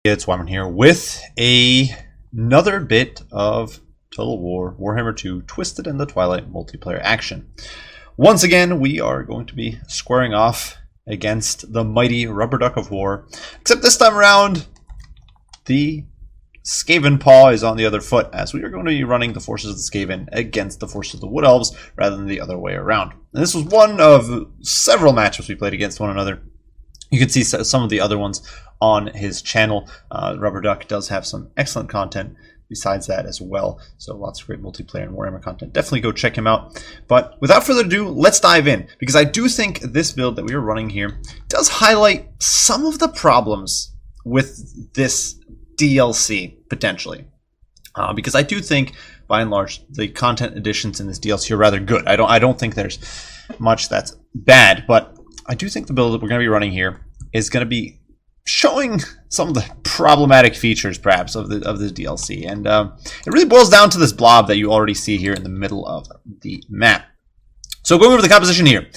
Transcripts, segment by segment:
It's Wyman here with another bit of Total War Warhammer 2 Twisted in the Twilight multiplayer action. Once again, we are going to be squaring off against the mighty Rubber Duck of War, except this time around, the Skaven Paw is on the other foot, as we are going to be running the forces of the Skaven against the forces of the Wood Elves, rather than the other way around. And this was one of several matchups we played against one another. You can see some of the other ones on his channel. Rubber Duck does have some excellent content besides that as well. So lots of great multiplayer and Warhammer content. Definitely go check him out. But without further ado, let's dive in. Because I do think this build that we are running here does highlight some of the problems with this DLC, potentially. Because I do think, by and large, the content additions in this DLC are rather good. I don't think there's much that's bad, but I do think the build that we're going to be running here is going to be showing some of the problematic features, perhaps, of the DLC. And it really boils down to this blob that you already see here in the middle of the map. So going over the composition here.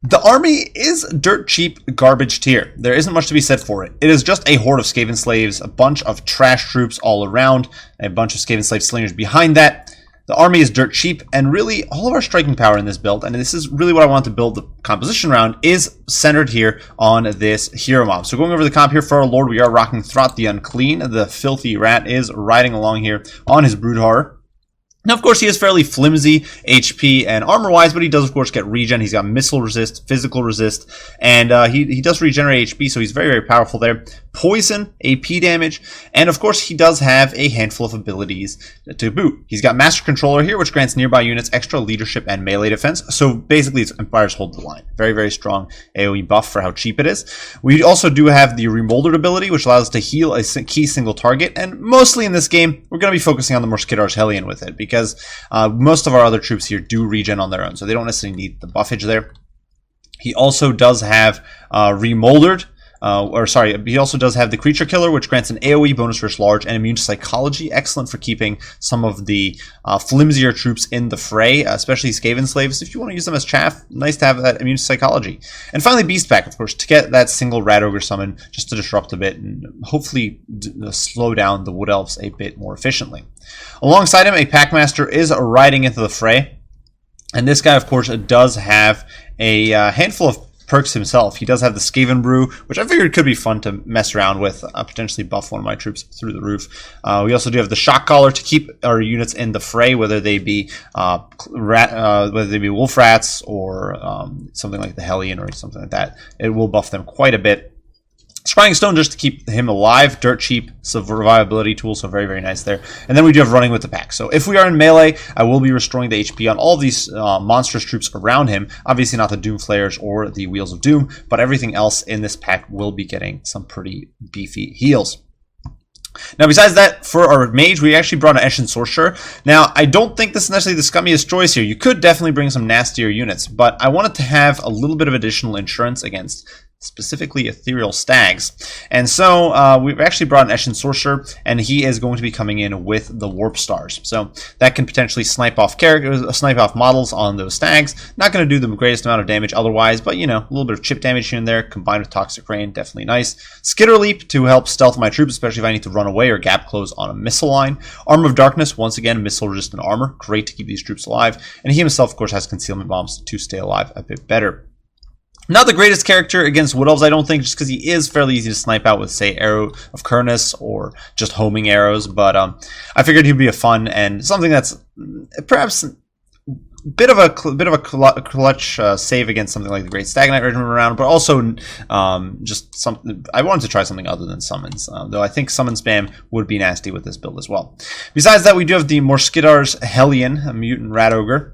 The army is dirt cheap garbage tier. There isn't much to be said for it. It is just a horde of Skaven slaves, a bunch of trash troops all around, a bunch of Skaven slave slingers behind that. The army is dirt cheap, and really all of our striking power in this build, and this is really what I want to build the composition around, is centered here on this hero mob. So going over the comp here for our lord, we are rocking Throt the Unclean. The filthy rat is riding along here on his brood horror. Now, of course, he is fairly flimsy HP and armor-wise, but he does, of course, get regen. He's got missile resist, physical resist, and he does regenerate HP, so he's very, very powerful there. Poison, AP damage, and, of course, he does have a handful of abilities to boot. He's got Master Controller here, which grants nearby units extra leadership and melee defense, so basically it's Empires Hold the Line. Very, very strong AoE buff for how cheap it is. We also do have the Remoldered ability, which allows us to heal a key single target, and mostly in this game, we're going to be focusing on the Morskiddar's Hellion with it, because most of our other troops here do regen on their own, so they don't necessarily need the buffage there. He also does have Remoldered, he also does have the Creature Killer, which grants an AoE bonus versus large and immune to psychology. Excellent for keeping some of the flimsier troops in the fray, especially Skaven slaves. If you want to use them as chaff, nice to have that immune to psychology. And finally, Beast Pack, of course, to get that single Rat Ogre summon, just to disrupt a bit and hopefully slow down the Wood Elves a bit more efficiently. Alongside him, a Packmaster is riding into the fray. And this guy, of course, does have a handful of perks himself. He does have the Skaven Brew, which I figured could be fun to mess around with, potentially buff one of my troops through the roof. We also do have the Shock Collar to keep our units in the fray, whether they be wolf rats or something like the Hellion or something like that. It will buff them quite a bit. Scrying Stone just to keep him alive, dirt cheap survivability tool, so very, very nice there. And then we do have Running with the Pack. So if we are in melee, I will be restoring the HP on all of these monstrous troops around him. Obviously not the Doom Flayers or the Wheels of Doom, but everything else in this pack will be getting some pretty beefy heals. Now, besides that, for our mage, we actually brought an Eshin Sorcerer. Now, I don't think this is necessarily the scummiest choice here. You could definitely bring some nastier units, but I wanted to have a little bit of additional insurance against specifically ethereal stags. And so we've actually brought an Eshin Sorcerer, and he is going to be coming in with the Warp Stars. So that can potentially snipe off characters, snipe off models on those stags. Not going to do the greatest amount of damage otherwise, but you know, a little bit of chip damage here and there combined with Toxic Rain, definitely nice. Skitter Leap to help stealth my troops, especially if I need to run away or gap close on a missile line. Armor of Darkness, once again, missile resistant armor, great to keep these troops alive. And he himself, of course, has concealment bombs to stay alive a bit better. Not the greatest character against Wood Elves, I don't think, just because he is fairly easy to snipe out with, say, Arrow of Kurnus or just homing arrows. But I figured he'd be a fun and something that's perhaps a bit of a clutch save against something like the Great Stag Knight Regiment around, but also just something. I wanted to try something other than summons, though I think summon spam would be nasty with this build as well. Besides that, we do have the Morskiddar's Hellion, a mutant rat ogre.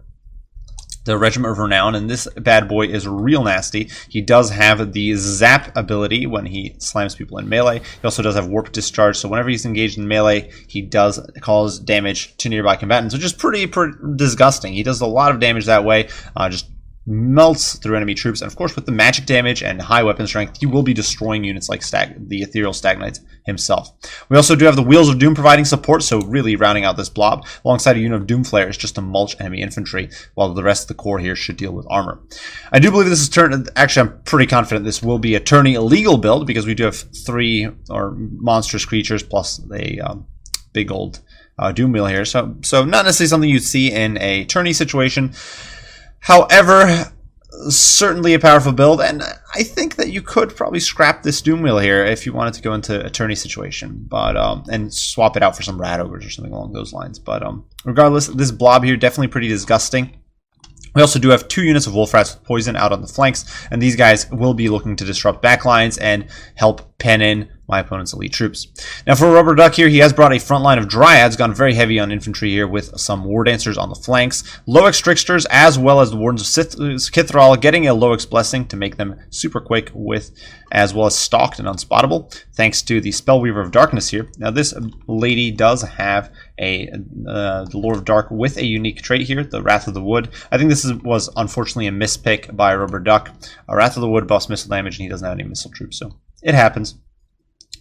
The Regiment of Renown, and this bad boy is real nasty. He does have the Zap ability when he slams people in melee. He also does have Warp Discharge, so whenever he's engaged in melee, he does cause damage to nearby combatants, which is pretty disgusting. He does a lot of damage that way, just melts through enemy troops, and of course with the magic damage and high weapon strength, he will be destroying units like the Ethereal Stagnites himself. We also do have the Wheels of Doom providing support, so really rounding out this blob, alongside a unit of Doom Flares just to mulch enemy infantry, while the rest of the core here should deal with armor. I do believe this is actually I'm pretty confident this will be a tourney illegal build, because we do have 3 monstrous creatures plus a big old Doom Wheel here, so not necessarily something you'd see in a tourney situation. However, certainly a powerful build, and I think that you could probably scrap this Doom Wheel here if you wanted to go into a tourney situation, but and swap it out for some Rat Ogres or something along those lines. But regardless, this blob here definitely pretty disgusting. We also do have 2 units of Wolf Rats with poison out on the flanks, and these guys will be looking to disrupt backlines and help pen in my opponent's elite troops. Now for Rubber Duck here, he has brought a front line of Dryads, gone very heavy on infantry here with some War Dancers on the flanks, Loex Tricksters, as well as the Wardens of Kithral, getting a Loex Blessing to make them super quick with, as well as stalked and unspottable, thanks to the Spellweaver of Darkness here. Now this lady does have the Lord of Dark with a unique trait here, the Wrath of the Wood. I think this was unfortunately a mispick by Rubber Duck. Wrath of the Wood buffs missile damage, and he doesn't have any missile troops, so it happens.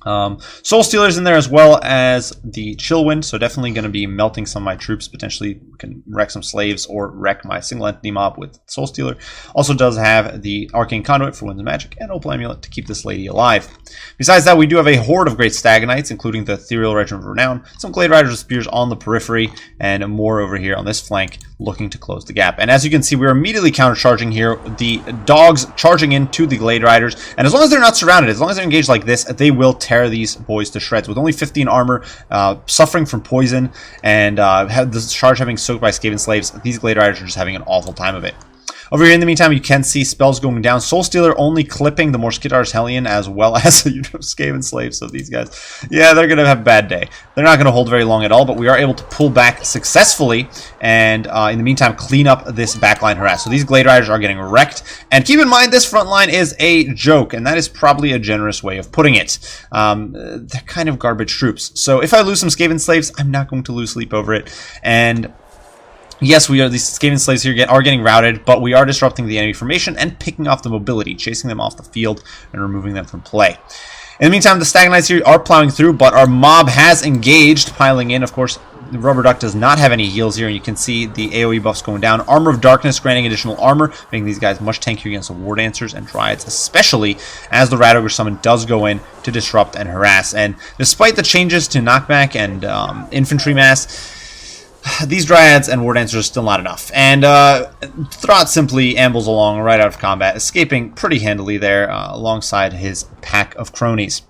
Soul Stealers in there, as well as the Chillwind, so definitely going to be melting some of my troops, potentially can wreck some slaves or wreck my single entity mob with Soul Stealer. Also does have the Arcane Conduit for Winds of Magic and Opal Amulet to keep this lady alive. Besides that, we do have a horde of great Stagnites, including the Ethereal Regiment of Renown, some Glade Riders with spears on the periphery, and more over here on this flank, looking to close the gap. And as you can see, we're immediately counter-charging here. The dogs charging into the Glade Riders, and as long as they're not surrounded, as long as they're engaged like this, they will tear these boys to shreds. With only 15 armor, suffering from poison, and the charge having soaked by Skaven Slaves, these Glade Riders are just having an awful time of it. Over here in the meantime, you can see spells going down. Soul Stealer only clipping the Morskitaur's Hellion, as well as the unit of Skaven Slaves. So these guys, yeah, they're going to have a bad day. They're not going to hold very long at all, but we are able to pull back successfully, and in the meantime, clean up this backline harass. So these Glade Riders are getting wrecked. And keep in mind, this front line is a joke, and that is probably a generous way of putting it. They're kind of garbage troops. So if I lose some Skaven Slaves, I'm not going to lose sleep over it. And yes, these Skaven Slaves here are getting routed, but we are disrupting the enemy formation and picking off the mobility, chasing them off the field and removing them from play. In the meantime, the Stagnites here are plowing through, but our mob has engaged, piling in. Of course, the Rubber Duck does not have any heals here, and you can see the AoE buffs going down. Armor of Darkness granting additional armor, making these guys much tankier against the War Dancers and Dryads, especially as the Rat Ogre Summon does go in to disrupt and harass. And despite the changes to knockback and infantry mass, these Dryads and War Dancers are still not enough. And Throt simply ambles along right out of combat, escaping pretty handily there alongside his pack of cronies.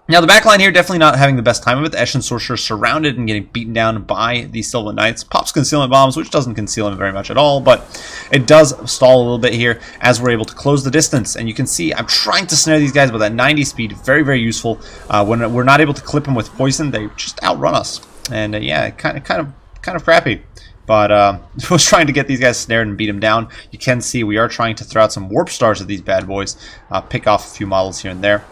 Now, the backline here definitely not having the best time of it. The Eshin Sorcerer surrounded and getting beaten down by the Sylvan Knights. Pops Concealment Bombs, which doesn't conceal him very much at all, but it does stall a little bit here as we're able to close the distance. And you can see I'm trying to snare these guys with that 90 speed. Very, very useful. When we're not able to clip them with poison, they just outrun us. And yeah, kind of crappy. But I was trying to get these guys snared and beat them down. You can see we are trying to throw out some Warp Stars at these bad boys. Pick off a few models here and there,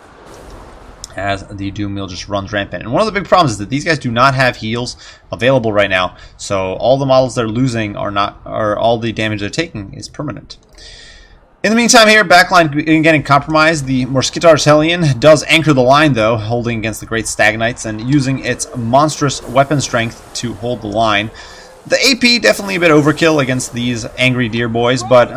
as the Doom Wheel just runs rampant. And one of the big problems is that these guys do not have heals available right now, so all the models they're losing or all the damage they're taking is permanent. In the meantime here, backline getting compromised. The Morskitaur's Hellion does anchor the line, though, holding against the Great Stagnites and using its monstrous weapon strength to hold the line. The AP definitely a bit overkill against these angry deer boys, but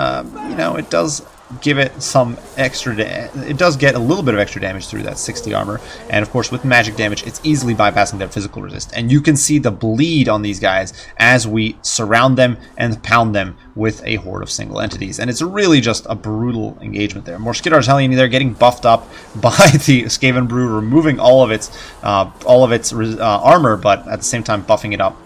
you know, it does give it some extra. It does get a little bit of extra damage through that 60 armor, and of course with magic damage, it's easily bypassing their physical resist. And you can see the bleed on these guys as we surround them and pound them with a horde of single entities, and it's really just a brutal engagement there. Morskitaur's Hellion there getting buffed up by the Skaven Brew, removing all of its armor, but at the same time buffing it up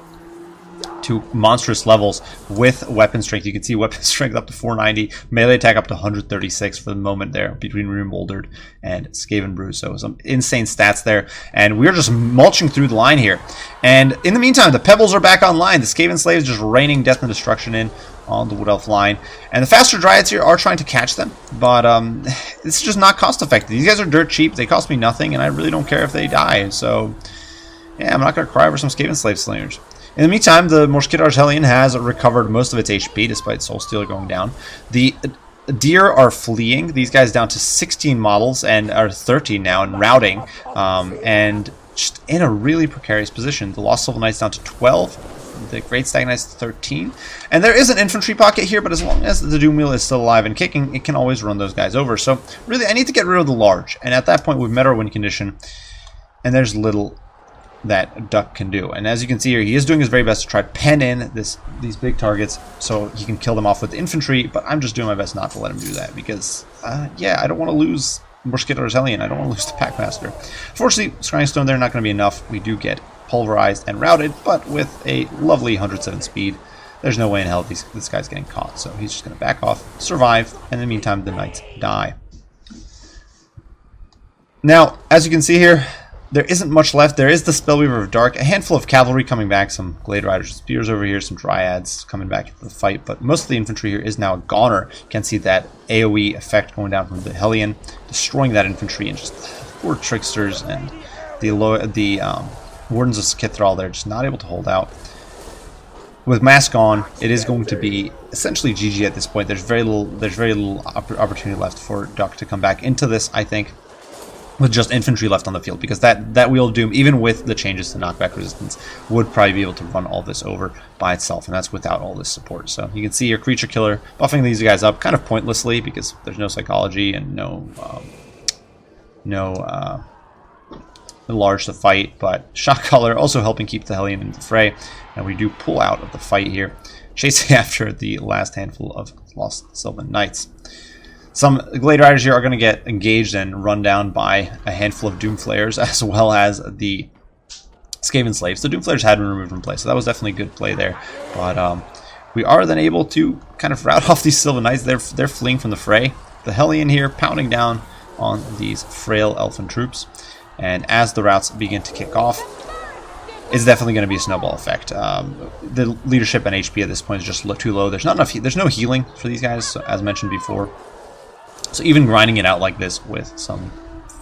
to monstrous levels with weapon strength. You can see weapon strength up to 490, melee attack up to 136 for the moment there between Remolded and Skaven Brew. So some insane stats there, and we're just mulching through the line here. And in the meantime, the Pebbles are back online. The Skaven Slaves just raining death and destruction in on the Wood Elf line, and the faster Dryads here are trying to catch them, but it's just not cost effective. These guys are dirt cheap. They cost me nothing, and I really don't care if they die. So yeah, I'm not going to cry over some Skaven Slave Slayers. In the meantime, the Mosquitar's Hellion has recovered most of its HP despite Soul Stealer going down. The deer are fleeing. These guys down to 16 models and are 13 now and routing, and just in a really precarious position. The Lost Silver Knights down to 12. The Great Stag Knight's 13. And there is an infantry pocket here, but as long as the Doom Wheel is still alive and kicking, it can always run those guys over. So really, I need to get rid of the large. And at that point, we've met our win condition, and there's little that Duck can do. And as you can see here, he is doing his very best to try to pen in these big targets so he can kill them off with infantry, but I'm just doing my best not to let him do that because, yeah, I don't want to lose Mosquitar's Hellion. I don't want to lose the Packmaster. Fortunately, Scrying Stone there not going to be enough. We do get pulverized and routed, but with a lovely 107 speed, there's no way in hell this guy's getting caught. So he's just going to back off, survive, and in the meantime, the knights die. Now, as you can see here, there isn't much left. There is the Spellweaver of Dark, a handful of cavalry coming back, some Glade Riders with spears over here, some Dryads coming back into the fight, but most of the infantry here is now a goner. You can see that AoE effect going down from the Hellion, destroying that infantry, and just poor Tricksters and the Wardens of Skithral there just not able to hold out. With Mask on, it is going to be essentially GG at this point. There's very little opportunity left for Duck to come back into this, I think, with just infantry left on the field, because that Wheel of Doom, even with the changes to knockback resistance, would probably be able to run all this over by itself, and that's without all this support. So you can see your Creature Killer buffing these guys up kind of pointlessly because there's no psychology and no large to fight, but Shock Collar also helping keep the Hellion in the fray, and we do pull out of the fight here, chasing after the last handful of Lost Sylvan Knights. Some Glade Riders here are going to get engaged and run down by a handful of Doomflayers, as well as the Skaven Slaves. The Doomflayers had been removed from play, so that was definitely a good play there, but we are then able to kind of rout off these Sylvan Knights. They're fleeing from the fray. The Hellion here pounding down on these frail Elfin troops. And as the routes begin to kick off, it's definitely going to be a snowball effect. The leadership and HP at this point is just too low. There's not enough. There's no healing for these guys, so, as mentioned before. So even grinding it out like this with some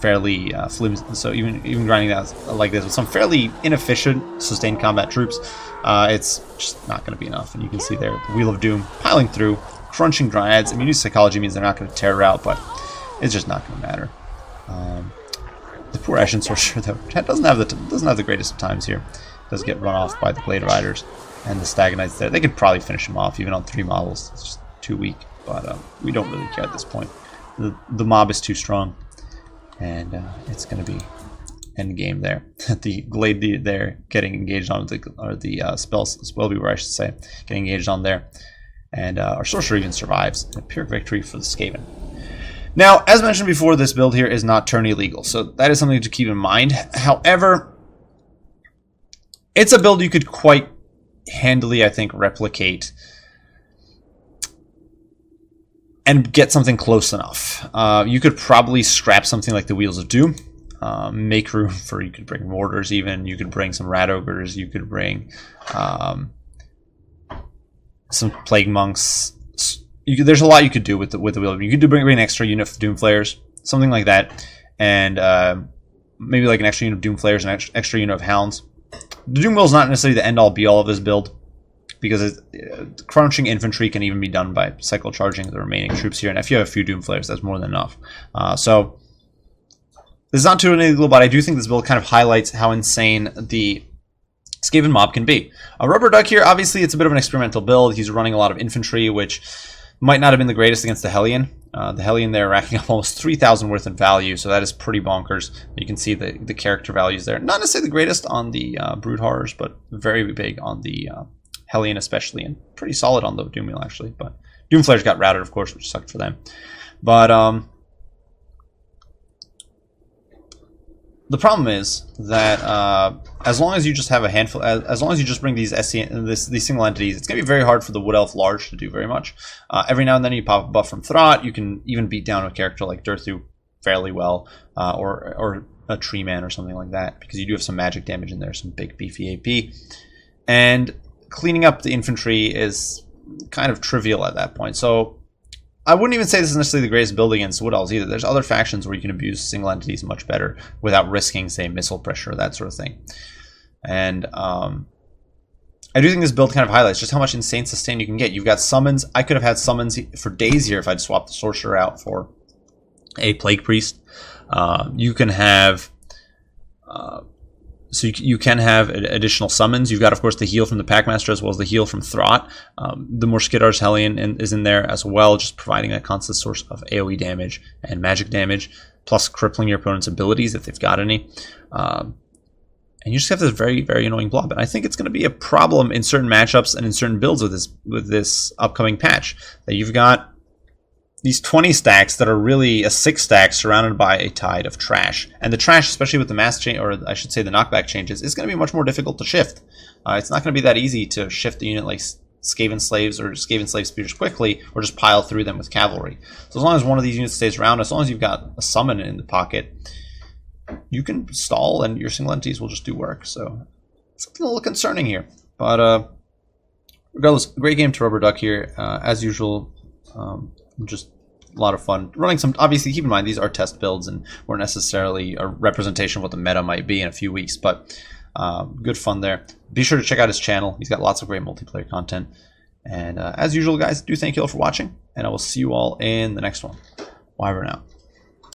fairly even grinding it out like this with some fairly inefficient sustained combat troops, it's just not going to be enough. And you can see there, the Wheel of Doom piling through, crunching Dryads. Immunity Psychology means they're not going to tear her out, but it's just not going to matter. The poor Ashen Sorcerer, though, doesn't have the greatest of times here. Does get run off by the Glade Riders and the Stag Knights there. They could probably finish him off even on 3 models. It's just too weak, but we don't really care at this point. The mob is too strong, and it's going to be end game there. The Glade there getting engaged on the Spellweaver, I should say, getting engaged on there, and our Sorcerer even survives. A pure victory for the Skaven. Now, as mentioned before, this build here is not tourney legal, so that is something to keep in mind. However, it's a build you could quite handily, I think, replicate and get something close enough. You could probably scrap something like the Wheels of Doom, make room for, you could bring Mortars even, you could bring some Rat Ogres, you could bring some Plague Monks. There's a lot you could do with the Wheel of Doom. You could bring an extra unit of Doomflayers, something like that, and maybe like an extra unit of Doomflayers and an extra unit of Hounds. The Doom Wheel is not necessarily the end-all be-all of this build, because crunching infantry can even be done by cycle charging the remaining troops here, and if you have a few Doomflayers, that's more than enough. So this is not too illegal, but I do think this build kind of highlights how insane the Skaven mob can be. A Rubber Duck here, obviously it's a bit of an experimental build. He's running a lot of infantry, which might not have been the greatest against the Hellion. The Hellion there racking up almost 3,000 worth in value, so that is pretty bonkers. You can see the character values there. Not necessarily the greatest on the Brood Horrors, but very big on the Hellion especially, and pretty solid on the Doom Wheel actually. But Doomflayers got routed, of course, which sucked for them. But the problem is that as long as you just have a handful, as long as you just bring these these single entities, it's going to be very hard for the Wood Elf Large to do very much. Every now and then you pop a buff from Throt. You can even beat down a character like Durthu fairly well, or a Tree Man or something like that, because you do have some magic damage in there, some big beefy AP. And cleaning up the infantry is kind of trivial at that point. So I wouldn't even say this is necessarily the greatest build against Wood Elves either. There's other factions where you can abuse single entities much better without risking, say, missile pressure or that sort of thing. And I do think this build kind of highlights just how much insane sustain you can get. You've got summons. I could have had summons for days here if I'd swapped the Sorcerer out for a Plague Priest. You can have... So you can have additional summons. You've got, of course, the heal from the Packmaster as well as the heal from Throt. The Morskidar's Hellion is in there as well, just providing that constant source of AoE damage and magic damage, plus crippling your opponent's abilities if they've got any. And you just have this very, very annoying blob. And I think it's going to be a problem in certain matchups and in certain builds with this upcoming patch. That you've got these 20 stacks that are really a 6 stack surrounded by a tide of trash. And the trash, especially with the mass change, or I should say the knockback changes, is going to be much more difficult to shift. It's not going to be that easy to shift a unit like Skaven Slaves or Skaven Slave Spears quickly, or just pile through them with cavalry. So as long as one of these units stays around, as long as you've got a summon in the pocket, you can stall and your single entities will just do work. So it's a little concerning here. But regardless, great game to Rubber Duck here. As usual, just a lot of fun. Running some, obviously keep in mind these are test builds and weren't necessarily a representation of what the meta might be in a few weeks, but good fun there. Be sure to check out his channel. He's got lots of great multiplayer content. And as usual, guys, do thank you all for watching, and I will see you all in the next one. Bye for now.